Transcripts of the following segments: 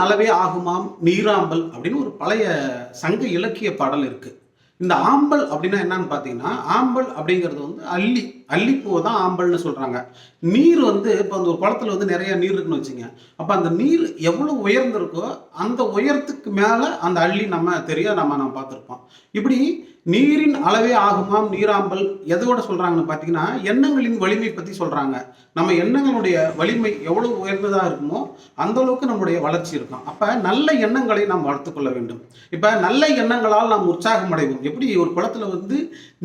அளவே ஆகுமாம் நீராம்பல் அப்படின்னு ஒரு பழைய சங்க இலக்கிய பாடல் இருக்கு. இந்த ஆம்பல் அப்படின்னா என்னன்னு பார்த்தீங்கன்னா, ஆம்பல் அப்படிங்கிறது வந்து அல்லிப்பூவை தான் ஆம்பல்னு சொல்றாங்க. நீர் வந்து இப்போ அந்த ஒரு குளத்துல வந்து நிறைய நீர் இருக்குன்னு வச்சுங்க. அப்போ அந்த நீர் எவ்வளவு உயர்ந்திருக்கோ அந்த உயரத்துக்கு மேலே அந்த அள்ளி நம்ம பார்த்துருப்போம். இப்படி நீரின் அளவே ஆகுமாம் நீராம்பல் எதோட சொல்றாங்கன்னு பார்த்தீங்கன்னா, எண்ணங்களின் வலிமை பற்றி சொல்றாங்க. நம்ம எண்ணங்களுடைய வலிமை எவ்வளவு உயர்ந்ததாக இருக்குமோ அந்த அளவுக்கு நம்முடைய வளர்ச்சி இருக்கும். அப்போ நல்ல எண்ணங்களை நாம் வளர்த்துக் கொள்ள வேண்டும். இப்போ நல்ல எண்ணங்களால் நாம் உற்சாகம் அடைவோம். எப்படி ஒரு குளத்துல வந்து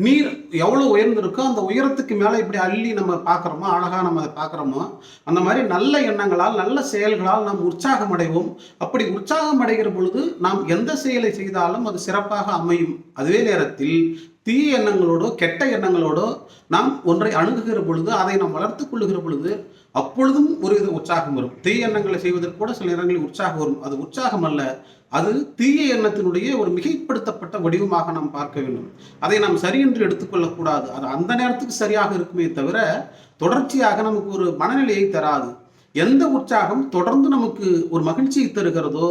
நீர் எவ்வளவு உயர்ந்திருக்கோ அந்த உயரத்துக்கு மேலே இப்படி அள்ளி நம்ம பார்க்குறோமோ, அழகாக நம்ம அதை பார்க்குறோமோ, அந்த மாதிரி நல்ல எண்ணங்களால் நல்ல செயல்களால் நாம் உற்சாகம் அடைவோம். அப்படி உற்சாகம் அடைகிற பொழுது நாம் எந்த செயலை செய்தாலும் அது சிறப்பாக அமையும். அதுவே நேரத்தில் தீய எண்ணங்களோடோ கெட்ட எண்ணங்களோடோ நாம் ஒன்றை அணுகுகிற பொழுது, அதை நாம் வளர்த்து கொள்ளுகிற பொழுது அப்பொழுதும் ஒரு இது உற்சாகம் வரும். தீய எண்ணங்களை செய்வதற்கு கூட சில நேரங்களில் உற்சாகம் வரும். அது உற்சாகம் அல்ல, அது தீய எண்ணத்தினுடைய ஒரு மிகைப்படுத்தப்பட்ட வடிவமாக நாம் பார்க்க வேண்டும். அதை நாம் சரி என்று எடுத்துக்கொள்ளக்கூடாது. அது அந்த நேரத்துக்கு சரியாக இருக்குமே தவிர தொடர்ச்சியாக நமக்கு ஒரு மனநிலையை தராது. எந்த உற்சாகம் தொடர்ந்து நமக்கு ஒரு மகிழ்ச்சியை தருகிறதோ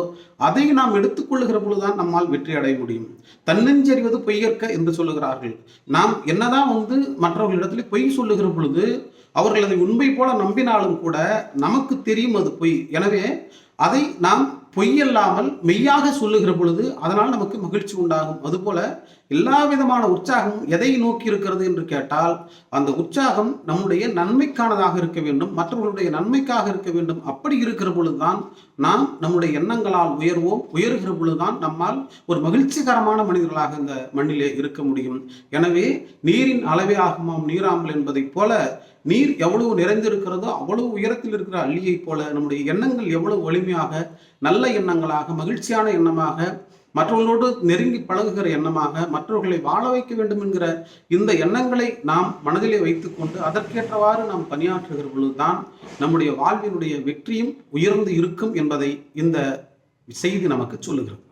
அதை நாம் எடுத்துக்கொள்ளுகிற பொழுதுதான் நம்மால் வெற்றி அடைய முடியும். தன்னெஞ்சறிவது பொய்யற்க என்று சொல்லுகிறார்கள். நாம் என்னதான் வந்து மற்றவர்களிடத்துல பொய் சொல்லுகிற பொழுது அவர்கள் அதை உண்மை போல நம்பினாலும் கூட நமக்கு தெரியும் அது பொய். எனவே அதை நாம் பொய்யல்லாமல் மெய்யாக சொல்லுகிற பொழுது அதனால் நமக்கு மகிழ்ச்சி உண்டாகும். அதுபோல எல்லா விதமான உற்சாகமும் எதை நோக்கி இருக்கிறது என்று கேட்டால் அந்த உற்சாகம் நம்முடைய நன்மைக்கானதாக இருக்க வேண்டும், மற்றவர்களுடைய நன்மைக்காக இருக்க வேண்டும். அப்படி இருக்கிற பொழுதுதான் நாம் நம்முடைய எண்ணங்களால் உயர்வோம். உயர்கிற பொழுதுதான் நம்மால் ஒரு மகிழ்ச்சிகரமான மனிதர்களாக இந்த மண்ணிலே இருக்க முடியும். எனவே நீரின் அளவே ஆகுமாம் நீராம்பல் என்பதைப் போல நீர் எவ்வளவு நிறைந்திருக்கிறதோ அவ்வளவு உயரத்தில் இருக்கிற அள்ளியை போல நம்முடைய எண்ணங்கள் எவ்வளவு வலிமையாக நல்ல எண்ணங்களாக மகிழ்ச்சியான எண்ணமாக மற்றவர்களோடு நெருங்கி பழகுகிற எண்ணமாக மற்றவர்களை வாழ வைக்க வேண்டும் என்கிற இந்த எண்ணங்களை நாம் மனதிலே வைத்துக்கொண்டு அதற்கேற்றவாறு நாம் பணியாற்றுகிற பொழுதுதான் நம்முடைய வாழ்வினுடைய வெற்றியும் உயர்ந்து இருக்கும் என்பதை இந்த செய்தி நமக்கு சொல்லுகிறது.